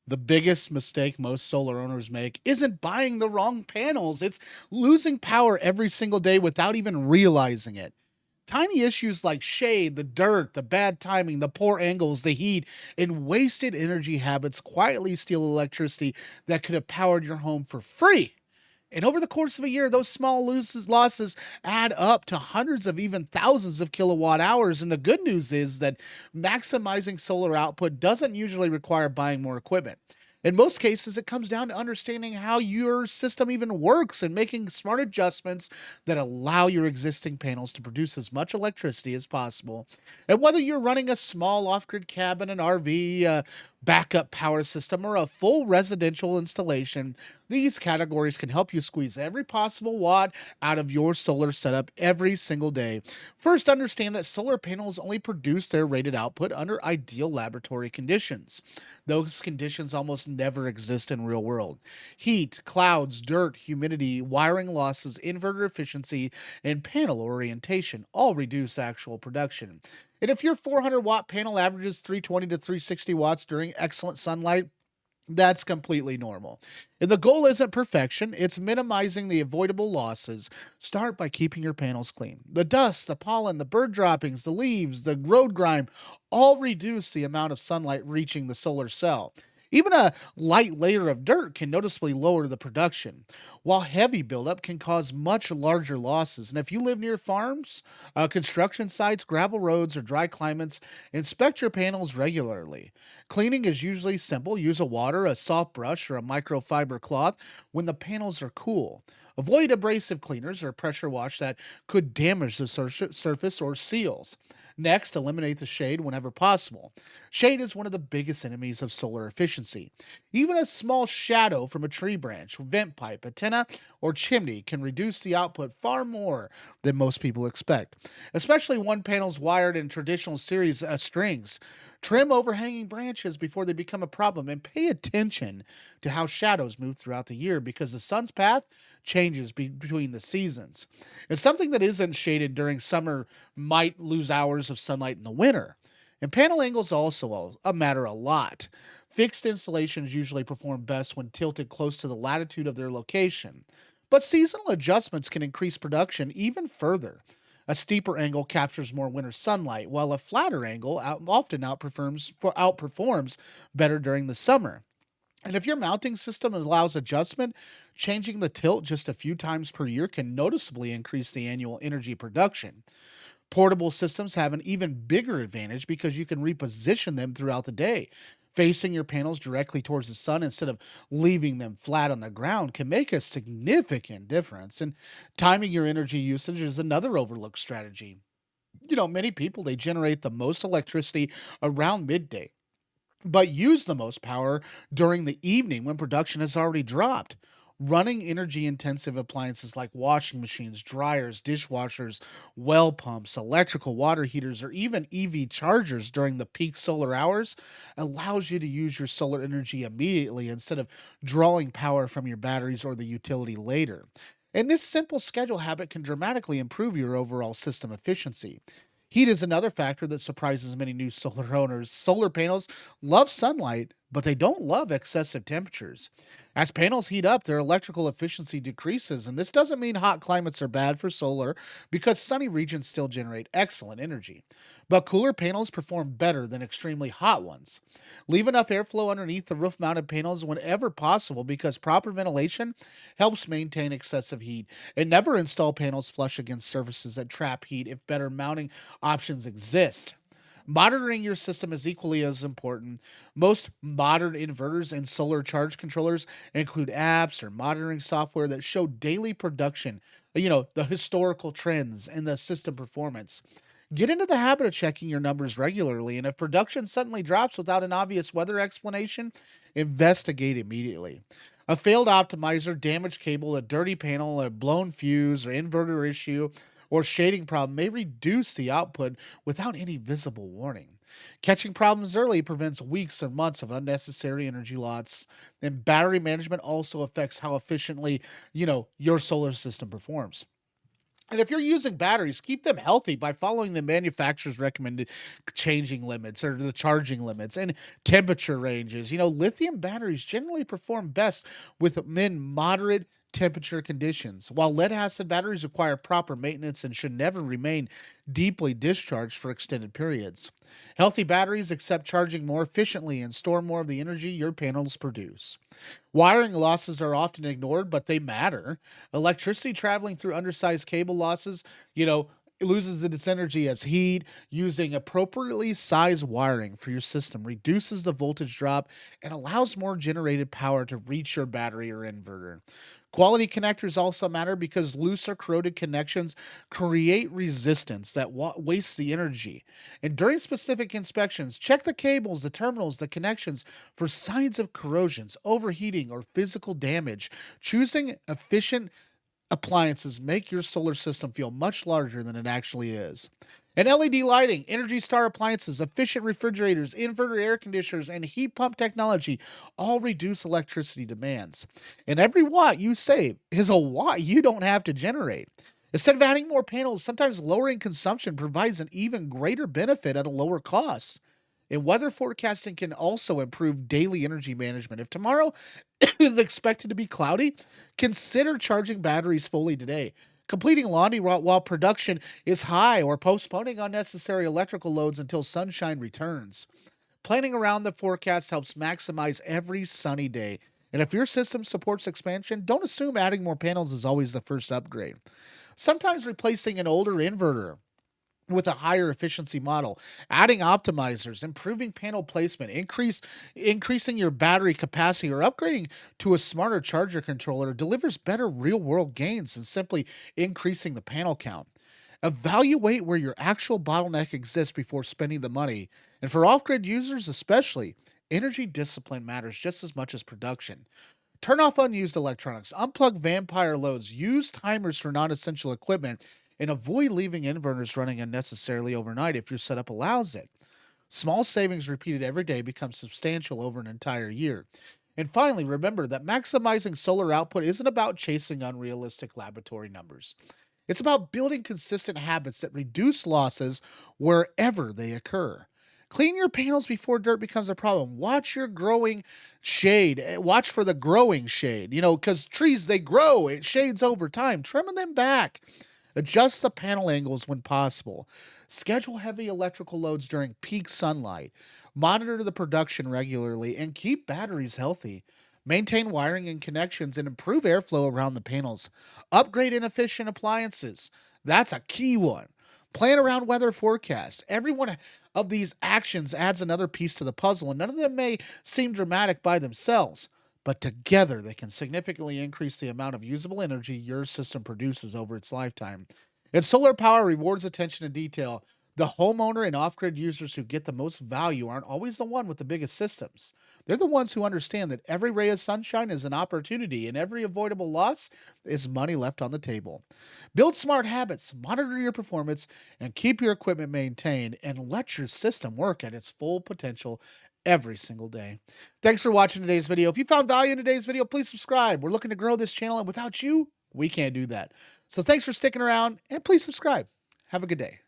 The biggest mistake most solar owners make isn't buying the wrong panels, it's losing power every single day without even realizing it. Tiny issues like shade, the dirt, the bad timing, the poor angles, the heat, and wasted energy habits quietly steal electricity that could have powered your home for free. And over the course of a year, those small losses add up to hundreds of even thousands of kilowatt hours. And the good news is that maximizing solar output doesn't usually require buying more equipment. In most cases, it comes down to understanding how your system even works and making smart adjustments that allow your existing panels to produce as much electricity as possible. And whether you're running a small off grid cabin, an RV, a backup power system, or a full residential installation, these categories can help you squeeze every possible watt out of your solar setup every single day. First, understand that solar panels only produce their rated output under ideal laboratory conditions. Those conditions almost never exist in real world. Heat, clouds, dirt, humidity, wiring losses, inverter efficiency, and panel orientation all reduce actual production. And if your 400-watt panel averages 320 to 360 watts during excellent sunlight, that's completely normal. And the goal isn't perfection, it's minimizing the avoidable losses. Start by keeping your panels clean. The dust, the pollen, the bird droppings, the leaves, the road grime all reduce the amount of sunlight reaching the solar cell. Even a light layer of dirt can noticeably lower the production, while heavy buildup can cause much larger losses. And if you live near farms, construction sites, gravel roads, or dry climates, inspect your panels regularly. Cleaning is usually simple. Use a water, a soft brush, or a microfiber cloth when the panels are cool. Avoid abrasive cleaners or pressure wash that could damage the surface or seals. Next, eliminate the shade whenever possible. Shade is one of the biggest enemies of solar efficiency. Even a small shadow from a tree branch, vent pipe, antenna, or chimney can reduce the output far more than most people expect, especially when panels wired in traditional series strings. Trim overhanging branches before they become a problem and pay attention to how shadows move throughout the year because the sun's path changes between the seasons. And something that isn't shaded during summer might lose hours of sunlight in the winter. And panel angles also matter a lot. Fixed installations usually perform best when tilted close to the latitude of their location. But seasonal adjustments can increase production even further. A steeper angle captures more winter sunlight, while a flatter angle often outperforms better during the summer. And if your mounting system allows adjustment, changing the tilt just a few times per year can noticeably increase the annual energy production. Portable systems have an even bigger advantage because you can reposition them throughout the day. Facing your panels directly towards the sun instead of leaving them flat on the ground can make a significant difference. And timing your energy usage is another overlooked strategy. Many people they generate the most electricity around midday but use the most power during the evening when production has already dropped. Running energy intensive appliances like washing machines, dryers, dishwashers, well pumps, electrical water heaters, or even EV chargers during the peak solar hours allows you to use your solar energy immediately instead of drawing power from your batteries or the utility later. And this simple schedule habit can dramatically improve your overall system efficiency. Heat is another factor that surprises many new solar owners. Solar panels love sunlight, but they don't love excessive temperatures. As panels heat up, their electrical efficiency decreases, and this doesn't mean hot climates are bad for solar because sunny regions still generate excellent energy. But cooler panels perform better than extremely hot ones. Leave enough airflow underneath the roof mounted panels whenever possible because proper ventilation helps maintain excessive heat. And never install panels flush against surfaces that trap heat if better mounting options exist. Monitoring your system is equally as important. Most modern inverters and solar charge controllers include apps or monitoring software that show daily production, the historical trends and the system performance. Get into the habit of checking your numbers regularly, and if production suddenly drops without an obvious weather explanation, investigate immediately. A failed optimizer, damaged cable, a dirty panel, a blown fuse, or inverter issue, or shading problem may reduce the output without any visible warning. Catching problems early prevents weeks or months of unnecessary energy loss, and battery management also affects how efficiently, your solar system performs. And if you're using batteries, keep them healthy by following the manufacturer's recommended changing limits or the charging limits and temperature ranges. Lithium batteries generally perform best within moderate temperature conditions, while lead acid batteries require proper maintenance and should never remain deeply discharged for extended periods. Healthy batteries accept charging more efficiently and store more of the energy your panels produce. Wiring losses are often ignored, but they matter. Electricity traveling through undersized cable losses, you know, it loses its energy as heat. Using appropriately sized wiring for your system reduces the voltage drop and allows more generated power to reach your battery or inverter. Quality connectors also matter because loose or corroded connections create resistance that wastes the energy. And during specific inspections, check the cables, the terminals, the connections for signs of corrosions, overheating, or physical damage. Choosing efficient appliances make your solar system feel much larger than it actually is. And LED lighting, Energy Star appliances, efficient refrigerators, inverter air conditioners, and heat pump technology all reduce electricity demands. And every watt you save is a watt you don't have to generate. Instead of adding more panels, sometimes lowering consumption provides an even greater benefit at a lower cost. And weather forecasting can also improve daily energy management. If tomorrow is expected to be cloudy, consider charging batteries fully today, completing laundry while production is high, or postponing unnecessary electrical loads until sunshine returns. Planning around the forecast helps maximize every sunny day. And if your system supports expansion, don't assume adding more panels is always the first upgrade. Sometimes replacing an older inverter with a higher efficiency model, adding optimizers, improving panel placement, increasing your battery capacity, or upgrading to a smarter charger controller delivers better real-world gains than simply increasing the panel count. Evaluate where your actual bottleneck exists before spending the money. And for off-grid users especially, energy discipline matters just as much as production. Turn off unused electronics, unplug vampire loads, use timers for non essential equipment, and avoid leaving inverters running unnecessarily overnight if your setup allows it. Small savings repeated every day become substantial over an entire year. And finally, remember that maximizing solar output isn't about chasing unrealistic laboratory numbers. It's about building consistent habits that reduce losses wherever they occur. Clean your panels before dirt becomes a problem. Watch your growing shade. Watch for the growing shade, because trees, they grow. It shades over time. Trimming them back. Adjust the panel angles when possible. Schedule heavy electrical loads during peak sunlight. Monitor the production regularly and keep batteries healthy. Maintain wiring and connections and improve airflow around the panels. Upgrade inefficient appliances. That's a key one. Plan around weather forecasts. Every one of these actions adds another piece to the puzzle, and none of them may seem dramatic by themselves, but together they can significantly increase the amount of usable energy your system produces over its lifetime. And solar power rewards attention to detail. The homeowner and off grid users who get the most value aren't always the one with the biggest systems. They're the ones who understand that every ray of sunshine is an opportunity and every avoidable loss is money left on the table. Build smart habits, monitor your performance, and keep your equipment maintained, and let your system work at its full potential every single day. Thanks for watching today's video. If you found value in today's video, please subscribe. We're looking to grow this channel, and without you, we can't do that. So thanks for sticking around, and please subscribe. Have a good day.